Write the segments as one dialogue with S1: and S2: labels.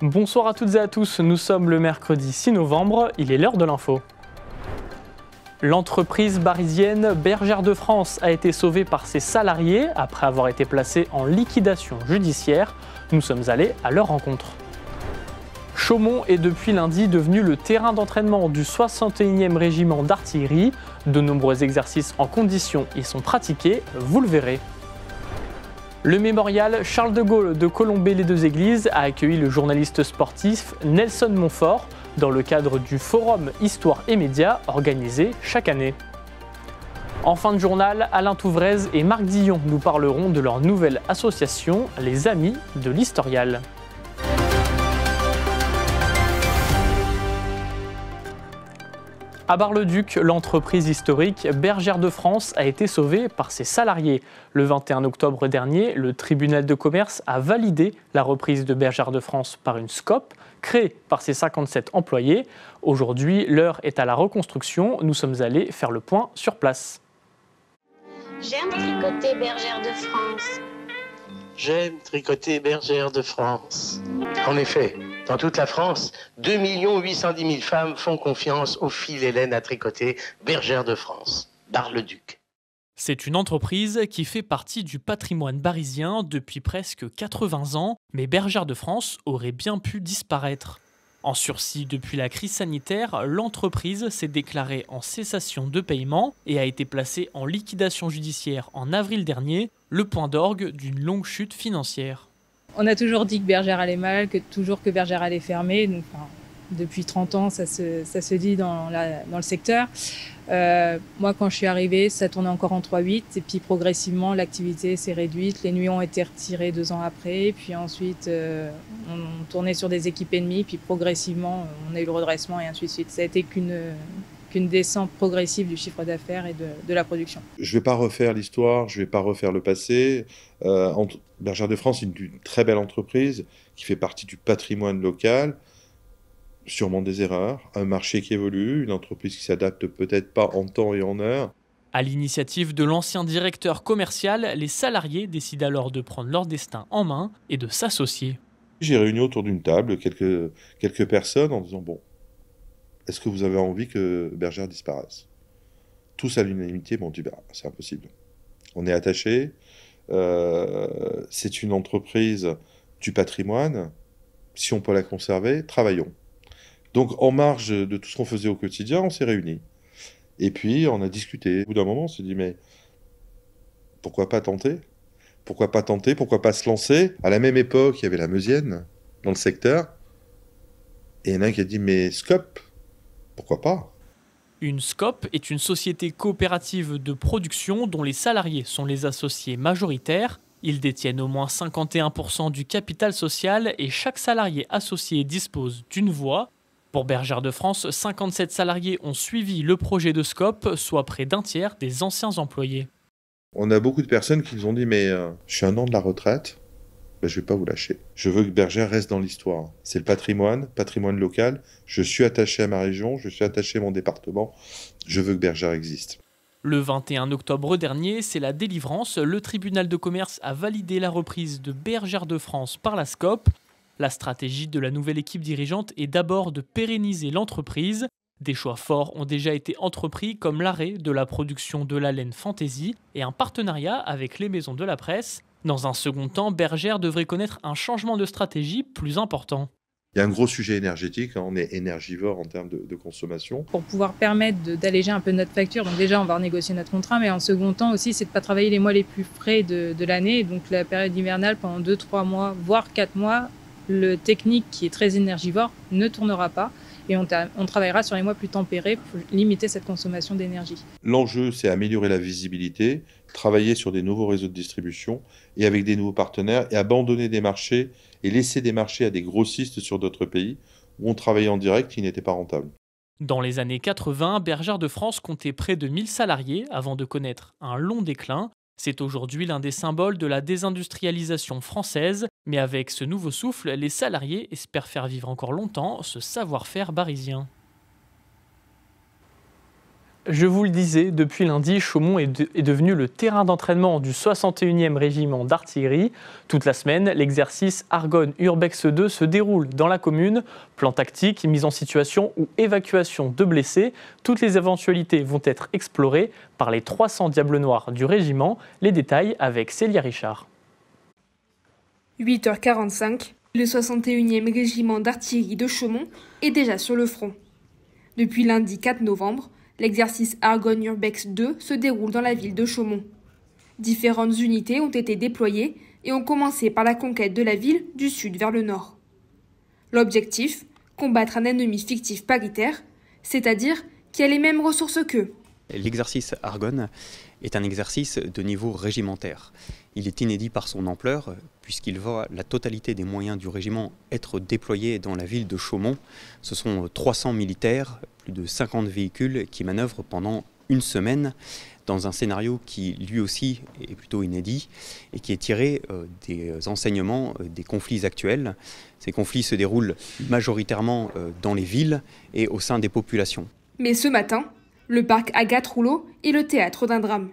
S1: Bonsoir à toutes et à tous, nous sommes le mercredi 6 novembre, il est l'heure de l'info. L'entreprise parisienne Bergère de France a été sauvée par ses salariés après avoir été placée en liquidation judiciaire. Nous sommes allés à leur rencontre. Chaumont est depuis lundi devenu le terrain d'entraînement du 61e régiment d'artillerie. De nombreux exercices en conditions y sont pratiqués, vous le verrez. Le mémorial Charles de Gaulle de Colombey-les-Deux-Églises a accueilli le journaliste sportif Nelson Montfort dans le cadre du Forum Histoire et Médias organisé chaque année. En fin de journal, Alain Touvrez et Marc Dillon nous parleront de leur nouvelle association, les Amis de l'Historial. À Bar-le-Duc, l'entreprise historique Bergère de France a été sauvée par ses salariés. Le 21 octobre dernier, le tribunal de commerce a validé la reprise de Bergère de France par une SCOP créée par ses 57 employés. Aujourd'hui, l'heure est à la reconstruction. Nous sommes allés faire le point sur place.
S2: J'aime tricoter Bergère de France.
S3: J'aime tricoter Bergère de France. En effet, dans toute la France, 2 810 000 femmes font confiance au fil et laine à tricoter Bergère de France, Bar-le-Duc.
S1: C'est une entreprise qui fait partie du patrimoine barisien depuis presque 80 ans, mais Bergère de France aurait bien pu disparaître. En sursis depuis la crise sanitaire, l'entreprise s'est déclarée en cessation de paiement et a été placée en liquidation judiciaire en avril dernier, le point d'orgue d'une longue chute financière.
S4: On a toujours dit que Bergère allait mal, que Bergère allait fermer. Donc, depuis 30 ans, ça se dit dans le secteur. Moi, quand je suis arrivée, ça tournait encore en 3-8. Et puis, progressivement, l'activité s'est réduite. Les nuits ont été retirées 2 ans après. Puis ensuite, on tournait sur des équipes ennemies. Puis, progressivement, on a eu le redressement et ainsi de suite. Ça a été qu'une descente progressive du chiffre d'affaires et de la production.
S5: Je ne vais pas refaire l'histoire, je ne vais pas refaire le passé. Bergère de France est une très belle entreprise qui fait partie du patrimoine local. Sûrement des erreurs, un marché qui évolue, une entreprise qui s'adapte peut-être pas en temps et en heure.
S1: À l'initiative de l'ancien directeur commercial, les salariés décident alors de prendre leur destin en main et de s'associer.
S5: J'ai réuni autour d'une table quelques personnes en disant « Bon, est-ce que vous avez envie que Bergère disparaisse ?» Tous à l'unanimité m'ont dit « C'est impossible. On est attachés, c'est une entreprise du patrimoine, si on peut la conserver, travaillons. » Donc, en marge de tout ce qu'on faisait au quotidien, on s'est réunis. Et puis, on a discuté. Au bout d'un moment, on s'est dit, mais pourquoi pas tenter ? Pourquoi pas tenter ? Pourquoi pas se lancer ? À la même époque, il y avait la Meusienne dans le secteur. Et il y en a un qui a dit, mais SCOP, pourquoi pas ?
S1: Une SCOP est une société coopérative de production dont les salariés sont les associés majoritaires. Ils détiennent au moins 51% du capital social et chaque salarié associé dispose d'une voix. Pour Bergère de France, 57 salariés ont suivi le projet de SCOP, soit près d'un tiers des anciens employés.
S5: On a beaucoup de personnes qui nous ont dit « mais je suis 1 an de la retraite, je ne vais pas vous lâcher. Je veux que Bergère reste dans l'histoire. C'est le patrimoine local. Je suis attaché à ma région, je suis attaché à mon département. Je veux que Bergère existe. »
S1: Le 21 octobre dernier, c'est la délivrance. Le tribunal de commerce a validé la reprise de Bergère de France par la SCOP. La stratégie de la nouvelle équipe dirigeante est d'abord de pérenniser l'entreprise. Des choix forts ont déjà été entrepris comme l'arrêt de la production de la laine Fantasy et un partenariat avec les maisons de la presse. Dans un second temps, Bergère devrait connaître un changement de stratégie plus important.
S5: Il y a un gros sujet énergétique, on est énergivore en termes de consommation.
S4: Pour pouvoir permettre d'alléger un peu notre facture, donc déjà on va renégocier notre contrat, mais en second temps aussi c'est de ne pas travailler les mois les plus frais de l'année, donc la période hivernale pendant 2-3 mois, voire 4 mois, le technique qui est très énergivore ne tournera pas et on travaillera sur les mois plus tempérés pour limiter cette consommation d'énergie.
S5: L'enjeu, c'est améliorer la visibilité, travailler sur des nouveaux réseaux de distribution et avec des nouveaux partenaires et abandonner des marchés et laisser des marchés à des grossistes sur d'autres pays où on travaillait en direct qui n'étaient pas rentables.
S1: Dans les années 80, Bergère de France comptait près de 1000 salariés avant de connaître un long déclin. C'est aujourd'hui l'un des symboles de la désindustrialisation française, mais avec ce nouveau souffle, les salariés espèrent faire vivre encore longtemps ce savoir-faire barisien. Je vous le disais, depuis lundi, Chaumont est devenu le terrain d'entraînement du 61e régiment d'artillerie. Toute la semaine, l'exercice Argonne Urbex 2 se déroule dans la commune. Plan tactique, mise en situation ou évacuation de blessés. Toutes les éventualités vont être explorées par les 300 Diables Noirs du régiment. Les détails avec Célia Richard.
S6: 8h45, le 61e régiment d'artillerie de Chaumont est déjà sur le front. Depuis lundi 4 novembre, l'exercice Argonne Urbex 2 se déroule dans la ville de Chaumont. Différentes unités ont été déployées et ont commencé par la conquête de la ville du sud vers le nord. L'objectif, combattre un ennemi fictif paritaire, c'est-à-dire qui a les mêmes ressources qu'eux.
S7: L'exercice Argonne est un exercice de niveau régimentaire. Il est inédit par son ampleur puisqu'il voit la totalité des moyens du régiment être déployés dans la ville de Chaumont. Ce sont 300 militaires, plus de 50 véhicules qui manœuvrent pendant une semaine dans un scénario qui lui aussi est plutôt inédit et qui est tiré des enseignements des conflits actuels. Ces conflits se déroulent majoritairement dans les villes et au sein des populations.
S6: Mais ce matin, le parc Agathe Rouleau est le théâtre d'un drame.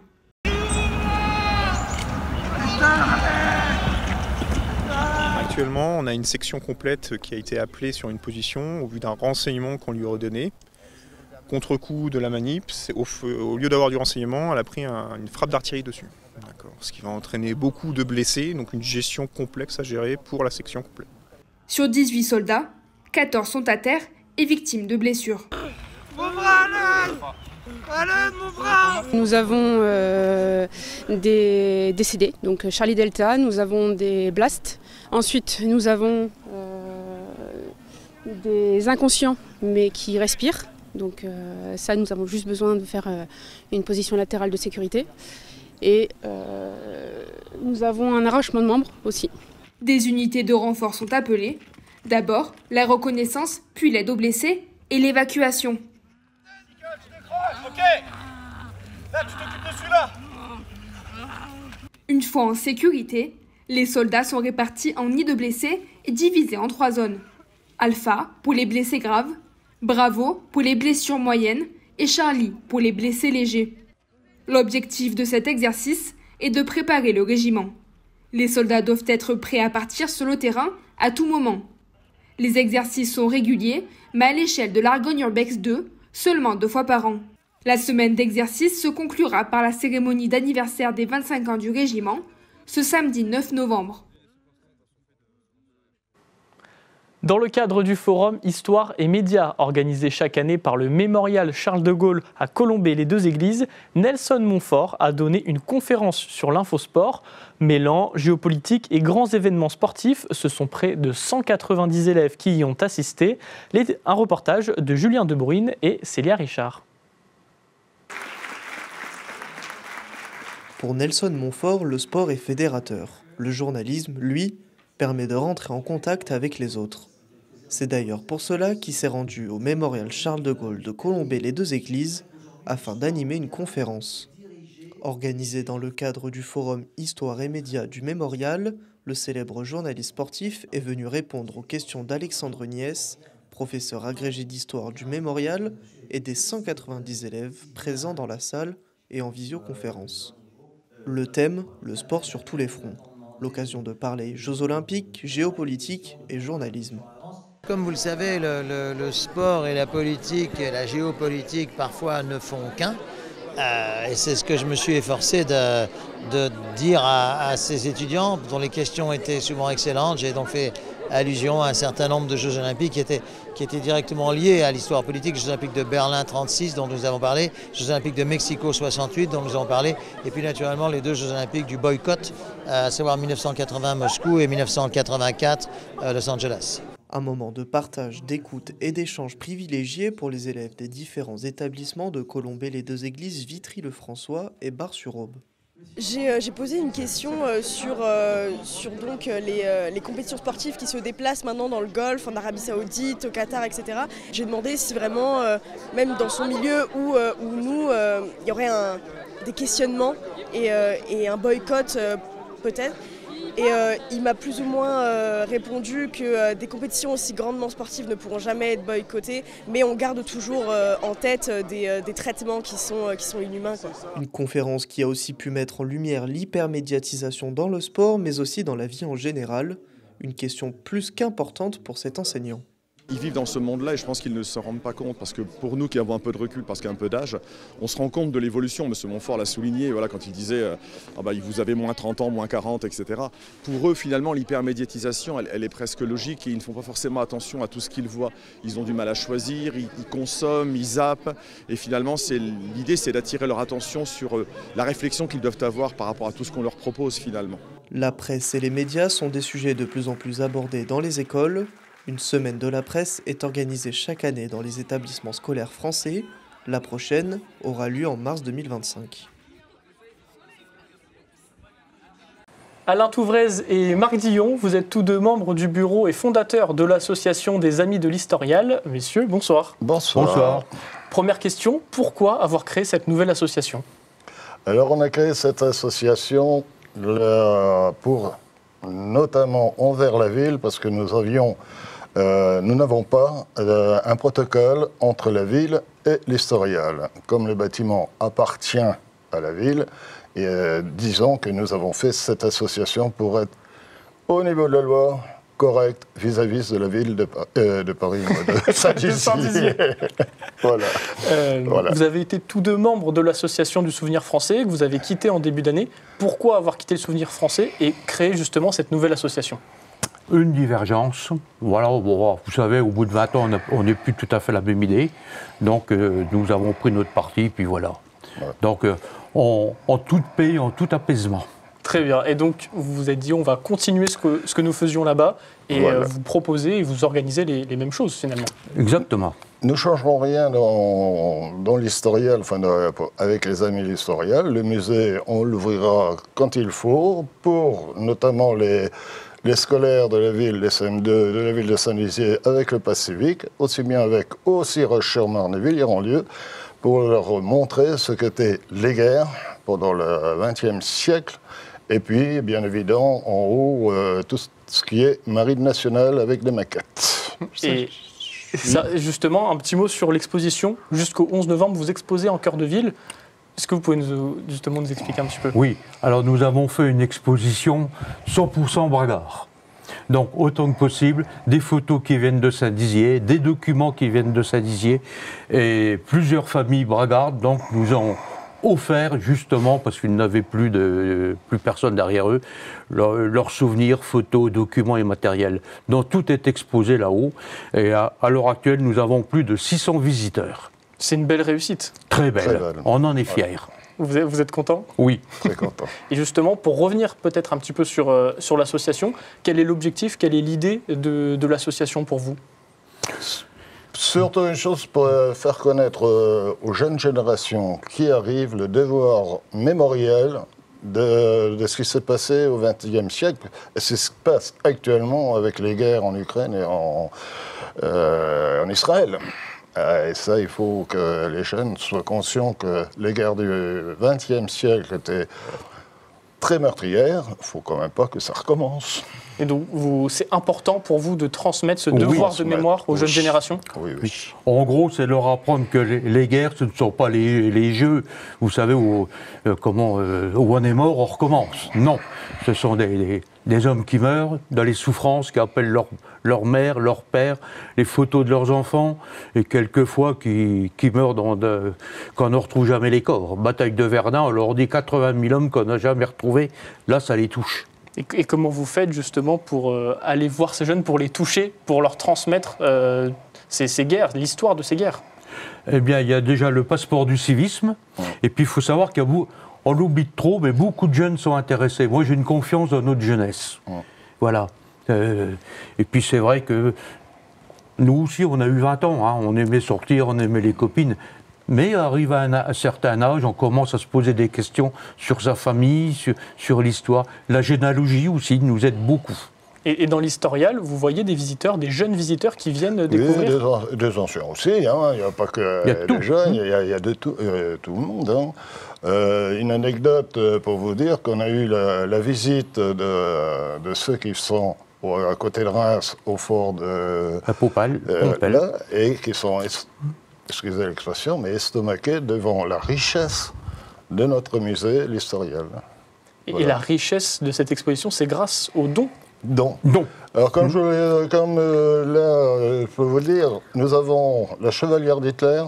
S8: Actuellement, on a une section complète qui a été appelée sur une position au vu d'un renseignement qu'on lui a redonné. Contre-coup de la manip, au lieu d'avoir du renseignement, elle a pris une frappe d'artillerie dessus. Ce qui va entraîner beaucoup de blessés, donc une gestion complexe à gérer pour la section complète.
S6: Sur 18 soldats, 14 sont à terre et victimes de blessures.
S9: Nous avons des décédés, donc Charlie Delta, nous avons des blasts. Ensuite, nous avons des inconscients, mais qui respirent. Donc ça, nous avons juste besoin de faire une position latérale de sécurité. Et nous avons un arrachement de membres aussi.
S6: Des unités de renfort sont appelées. D'abord, la reconnaissance, puis l'aide aux blessés et l'évacuation.
S10: Ok. Là, tu t'occupes de celui-là.
S6: Une fois en sécurité, les soldats sont répartis en nids de blessés et divisés en 3 zones. Alpha pour les blessés graves, Bravo pour les blessures moyennes et Charlie pour les blessés légers. L'objectif de cet exercice est de préparer le régiment. Les soldats doivent être prêts à partir sur le terrain à tout moment. Les exercices sont réguliers, mais à l'échelle de l'Argonne Urbex 2, seulement 2 fois par an. La semaine d'exercice se conclura par la cérémonie d'anniversaire des 25 ans du régiment, ce samedi 9 novembre.
S1: Dans le cadre du forum Histoire et Médias, organisé chaque année par le Mémorial Charles de Gaulle à Colombey-les-Deux-Églises, Nelson Montfort a donné une conférence sur l'infosport. Mêlant géopolitique et grands événements sportifs, ce sont près de 190 élèves qui y ont assisté. Un reportage de Julien Debruyne et Célia Richard.
S11: Pour Nelson Montfort, le sport est fédérateur. Le journalisme, lui, permet de rentrer en contact avec les autres. C'est d'ailleurs pour cela qu'il s'est rendu au Mémorial Charles de Gaulle de Colombey-les-Deux-Églises afin d'animer une conférence. Organisée dans le cadre du forum Histoire et Médias du Mémorial, le célèbre journaliste sportif est venu répondre aux questions d'Alexandre Niès, professeur agrégé d'histoire du Mémorial, et des 190 élèves présents dans la salle et en visioconférence. Le thème, le sport sur tous les fronts. L'occasion de parler Jeux Olympiques, géopolitique et journalisme.
S12: Comme vous le savez, le sport et la politique et la géopolitique parfois ne font qu'un. Et c'est ce que je me suis efforcé de dire à ces étudiants dont les questions étaient souvent excellentes. J'ai donc fait allusion à un certain nombre de Jeux Olympiques qui étaient directement liés à l'histoire politique. Les Jeux Olympiques de Berlin 36 dont nous avons parlé, les Jeux Olympiques de Mexico 68 dont nous avons parlé, et puis naturellement les 2 Jeux Olympiques du boycott, à savoir 1980 Moscou et 1984 Los Angeles.
S11: Un moment de partage, d'écoute et d'échange privilégié pour les élèves des différents établissements de Colombey-les-Deux-Églises, Vitry-le-François et Bar-sur-Aube.
S13: J'ai posé une question sur donc, les compétitions sportives qui se déplacent maintenant dans le Golfe, en Arabie Saoudite, au Qatar, etc. J'ai demandé si vraiment, même dans son milieu où nous, il y aurait des questionnements et un boycott peut-être. Et il m'a plus ou moins répondu que des compétitions aussi grandement sportives ne pourront jamais être boycottées, mais on garde toujours en tête des traitements qui sont inhumains, quoi.
S11: Une conférence qui a aussi pu mettre en lumière l'hypermédiatisation dans le sport, mais aussi dans la vie en général. Une question plus qu'importante pour cet enseignant.
S14: Ils vivent dans ce monde-là et je pense qu'ils ne se rendent pas compte parce que pour nous qui avons un peu de recul, parce qu'il y a un peu d'âge, on se rend compte de l'évolution. M. Montfort l'a souligné voilà, quand il disait vous avez moins 30 ans, moins 40, etc. Pour eux, finalement, l'hypermédiatisation, elle est presque logique et ils ne font pas forcément attention à tout ce qu'ils voient. Ils ont du mal à choisir, ils consomment, ils zappent et finalement, l'idée, c'est d'attirer leur attention sur la réflexion qu'ils doivent avoir par rapport à tout ce qu'on leur propose finalement.
S11: La presse et les médias sont des sujets de plus en plus abordés dans les écoles. Une semaine de la presse est organisée chaque année dans les établissements scolaires français. La prochaine aura lieu en mars 2025.
S1: Alain Touvrez et Marc Dillon, vous êtes tous deux membres du bureau et fondateurs de l'association des Amis de l'Historial. Messieurs, bonsoir.
S15: Bonsoir.
S1: Première question, pourquoi avoir créé cette nouvelle association ?
S15: Alors on a créé cette association pour notamment envers la ville parce que nous n'avons pas un protocole entre la ville et l'Historial. Comme le bâtiment appartient à la ville, disons que nous avons fait cette association pour être au niveau de la loi correct vis-à-vis de la ville de Paris, de Saint-Dizier. Voilà. Voilà.
S1: Vous avez été tous deux membres de l'association du Souvenir Français, que vous avez quitté en début d'année. Pourquoi avoir quitté le Souvenir Français et créé justement cette nouvelle association ?
S16: Une divergence. Voilà, bon, vous savez, au bout de 20 ans, on n'est plus tout à fait la même idée. Donc, nous avons pris notre parti, puis voilà. Ouais. Donc, en toute paix, en tout apaisement.
S1: Très bien. Et donc, vous vous êtes dit, on va continuer ce que nous faisions là-bas et voilà. Vous proposez et vous organisez les mêmes choses, finalement.
S16: Exactement.
S15: Nous ne changerons rien dans l'Historial, enfin, avec les Amis de l'Historial. Le musée, on l'ouvrira quand il faut, pour notamment les scolaires de la ville, les CM2 de la ville de Saint-Dizier, avec le pass civique, aussi bien avec aussi Roche-sur-Marne et Villiers-en-Lieu, pour leur montrer ce qu'étaient les guerres pendant le XXe siècle. Et puis, bien évidemment, en haut, tout ce qui est marine nationale avec des maquettes.
S1: Et ça, justement, un petit mot sur l'exposition. Jusqu'au 11 novembre, vous exposez en cœur de ville. Est-ce que vous pouvez justement nous expliquer un petit peu ?
S16: Oui, alors nous avons fait une exposition 100% Bragard. Donc, autant que possible, des photos qui viennent de Saint-Dizier, des documents qui viennent de Saint-Dizier, et plusieurs familles bragardes, donc, nous ont offert, justement, parce qu'ils n'avaient plus personne derrière eux, leurs souvenirs, photos, documents et matériels. Donc, tout est exposé là-haut, et à l'heure actuelle, nous avons plus de 600 visiteurs.
S1: C'est une belle réussite.
S16: Très belle. On en est fiers.
S1: Vous êtes content ?
S16: Oui.
S15: Très content.
S1: Et justement, pour revenir peut-être un petit peu sur l'association, quel est l'objectif, quelle est l'idée de l'association pour vous ?
S15: Surtout une chose pour faire connaître aux jeunes générations qui arrivent le devoir mémoriel de ce qui s'est passé au XXe siècle. Et c'est ce qui se passe actuellement avec les guerres en Ukraine et en Israël. Et ça, il faut que les jeunes soient conscients que les guerres du XXe siècle étaient très meurtrières. Il ne faut quand même pas que ça recommence.
S1: Et donc, c'est important pour vous de transmettre ce devoir de mémoire aux jeunes générations ?
S15: Oui.
S16: En gros, c'est leur apprendre que les guerres, ce ne sont pas les jeux, vous savez, où on est mort, on recommence. Non, ce sont des hommes qui meurent, dans les souffrances, qui appellent leur mère, leur père, les photos de leurs enfants, et quelquefois qui meurent qu'on ne retrouve jamais les corps. Bataille de Verdun, on leur dit 80 000 hommes qu'on n'a jamais retrouvés. Là, ça les touche.
S1: Et comment vous faites justement pour aller voir ces jeunes, pour les toucher, pour leur transmettre ces guerres, l'histoire de ces guerres ?
S16: Eh bien, il y a déjà le passeport du civisme, et puis il faut savoir on l'oublie trop, mais beaucoup de jeunes sont intéressés. Moi, j'ai une confiance dans notre jeunesse. Voilà. Et puis c'est vrai que nous aussi, on a eu 20 ans, hein. On aimait sortir, on aimait les copines. Mais arrivé à un certain âge, on commence à se poser des questions sur sa famille, sur l'histoire. La généalogie aussi nous aide beaucoup.
S1: Et dans l'Historial, vous voyez des visiteurs, des jeunes visiteurs qui viennent découvrir ?
S15: Des anciens aussi, hein. Il n'y a pas que des jeunes, il y a de tout le monde. Hein. Une anecdote pour vous dire qu'on a eu la visite de ceux qui sont à côté de Reims, au fort de
S16: Poppel,
S15: là, et qui sont, excusez l'expression, mais estomaqués devant la richesse de notre musée, l'Historial.
S1: Et la richesse de cette exposition, c'est grâce aux dons.
S15: Dons. Alors comme, là, je peux vous dire, nous avons la chevalière d'Hitler,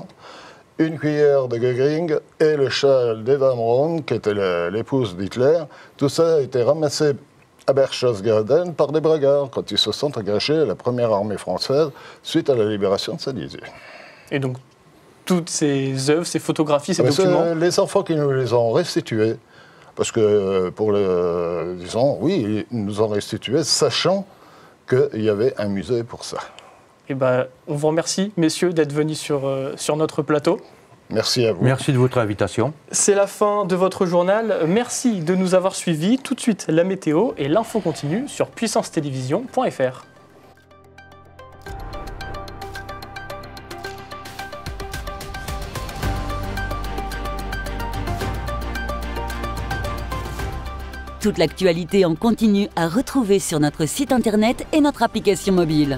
S15: une cuillère de Göring et le châle d'Eva Braun, qui était l'épouse d'Hitler. Tout ça a été ramassé à Berchtesgaden par des bragards quand ils se sont engagés à la première armée française suite à la libération de Silésie.
S1: Et donc, toutes ces œuvres, ces photographies, ces documents...
S15: Les enfants qui nous les ont restitués, parce que, disons, oui, ils nous ont restitués, sachant qu'il y avait un musée pour ça.
S1: Eh ben, on vous remercie, messieurs, d'être venus sur notre plateau.
S15: Merci à vous.
S16: Merci de votre invitation.
S1: C'est la fin de votre journal. Merci de nous avoir suivis. Tout de suite, la météo et l'info continue sur puissancetélévision.fr.
S17: Toute l'actualité en continu à retrouver sur notre site internet et notre application mobile.